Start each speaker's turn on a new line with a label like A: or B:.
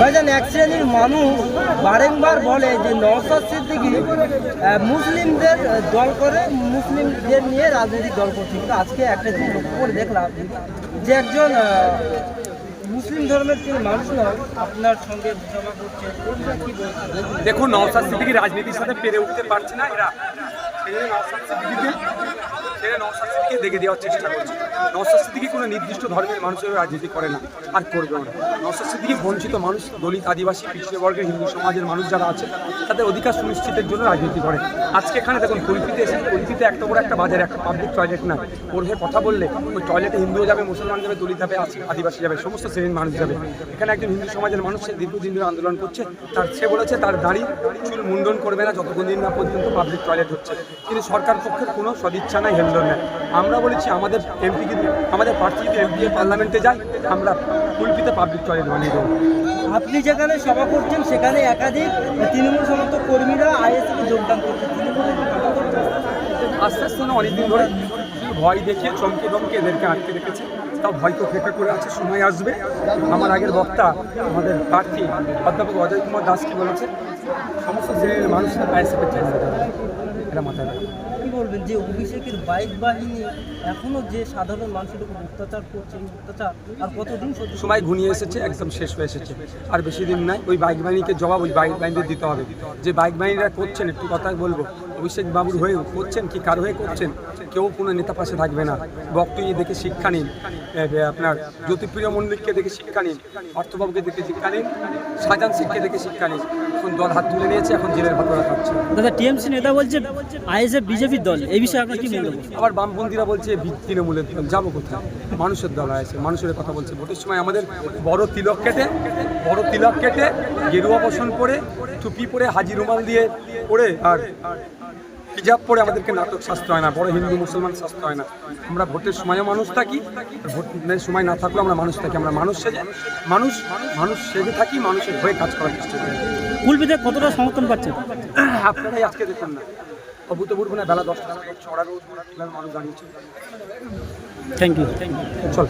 A: ভাইজান, এক শ্রেণীর মানুষ বারংবার বলে যে নওশাদ সিদ্দিকী মুসলিমদের দল করে, মুসলিমদের নিয়ে রাজনৈতিক দল করছে। কিন্তু আজকে একটা জিনিস লক্ষ্য করে দেখলাম যে একজন মুসলিম ধর্মের তিনি মানুষ নয়, আপনার সঙ্গে সভা করছে।
B: দেখুন, নওশাদ সিদ্দিকী রাজনীতির সাথে পেরে উঠতে পারছে না এরা, নওশাদ সিদ্দিকীকে দেখে দেওয়ার চেষ্টা করছে। নওশাদ সিদ্দিকী কোনো নির্দিষ্ট ধর্মের মানুষের রাজনীতি করে না, আর করবে না। নওশাদ সিদ্দিকী বঞ্চিত মানুষ, দলিত, আদিবাসী, পিছিয়ে বর্গের হিন্দু সমাজের মানুষ যারা আছে তাদের অধিকার সুনিশ্চিতের জন্য রাজনীতি করে। আজকে এখানে দেখুন কলপিতে এসে, কলপিতে এত বড় একটা বাজার, একটা পাবলিক টয়লেট না, ওর হয়ে কথা বললে ওই টয়লেটে হিন্দুও যাবে, মুসলমান যাবে, দলিত যাবে, আদিবাসী যাবে, সমস্ত শ্রেণীর মানুষ যাবে। এখানে একজন হিন্দু সমাজের মানুষ, সে দীর্ঘদিন ধরে আন্দোলন করছে, সে বলেছে তার দাড়ি চুল মুন্ডন করবে না যতক্ষণ দিন না পর্যন্ত পাবলিক টয়লেট হচ্ছে। কিন্তু সরকার পক্ষের কোনো সদিচ্ছা নাই, হেলদোল নেই। আমরা বলেছি আমাদের এমপি, কিন্তু আমাদের প্রার্থী যদি এমপি পার্লামেন্টে যায়, আমরা কুলপিতে পাবলিক টয়লেট বানিয়ে দেবো।
A: আপনি যেখানে সভা করছেন সেখানে একাধিক তৃণমূল সমর্থক কর্মীরা আইএসএফে যোগদান করছে।
B: আস্তে আস্তে অনেকদিন ধরে ভয় দেখিয়ে চমকে ধমকে এদেরকে আটকে রেখেছে, তাও ভয় তো ফেঁকা করে আছে, সময় আসবে। আমার আগের বক্তা আমাদের প্রার্থী অধ্যাপক অজয় কুমার দাস কি বলেছে, সমস্ত শ্রেণীর মানুষ আইএসএফের চাইছে, এটা মাথায় রাখবে।
A: কি বলবেন যে অভিষেকের বাইক বাহিনী এখনো যে সাধারণ মানুষের উপর অত্যাচার করছে, এই অত্যাচার আর কতদিন?
B: সময় ঘনিয়ে এসেছে, একদম শেষ হয়ে এসেছে, আর বেশি দিন নাই। ওই বাইক বাহিনীকে জবাব ওই বাইক বাহিনীদের দিতে হবে। যে বাইক বাহিনীরা করছেন, একটু কথা বলবো, অভিষেক বাবুর হয়ে করছেন কি কার হয়ে করছেন, কেউ কোনো নেতা পাশে থাকবে না। বক্তব্য দেখে শিক্ষা নিন, আপনার জ্যোতিপ্রিয় মন্দিরকে দেখে শিক্ষা নিন, অর্থবাবুকে দেখে শিক্ষা নিন, শাহজাহান শেখকে দেখে শিক্ষা নিন। এখন দল হাত তুলে নিয়েছে, এখন জেলের ভাতরা খাচ্ছে।
A: দাদা, টিএমসি নেতা বলছে আইএসএফ বিজেপির দল, এই বিষয়ে আপনার কি মন্তব্য?
B: আবার বামপন্থীরা বলছে তৃণমূলের দল। যাবো কোথায়? মানুষের দল আছে, মানুষের কথা বলছে। ভোটের সময় আমাদের বড় তিলক কেটে গেরুয়া বসন পরে, টুপি পরে, হাজি রুমাল দিয়ে পরে আর হিজাব পরে আমাদেরকে নাটক শাস্তি হয় না, বড় হিন্দু মুসলমান শাস্তি হয় না। আমরা ভোটের সময়ও মানুষ থাকি, ভোটের সময় না থাকলেও আমরা মানুষ থাকি। আমরা মানুষ সেজে থাকি, মানুষের হয়ে কাজ করার চেষ্টা করি।
A: কুলপিতে কতটা সমর্থন পাচ্ছেন
B: আপনারাই আজকে দেখুন না, অভূতপূর্ব না, বেলা 10টা, ছড়া রোদ মানুষ দাঁড়িয়েছে।
A: Thank you.
B: চল।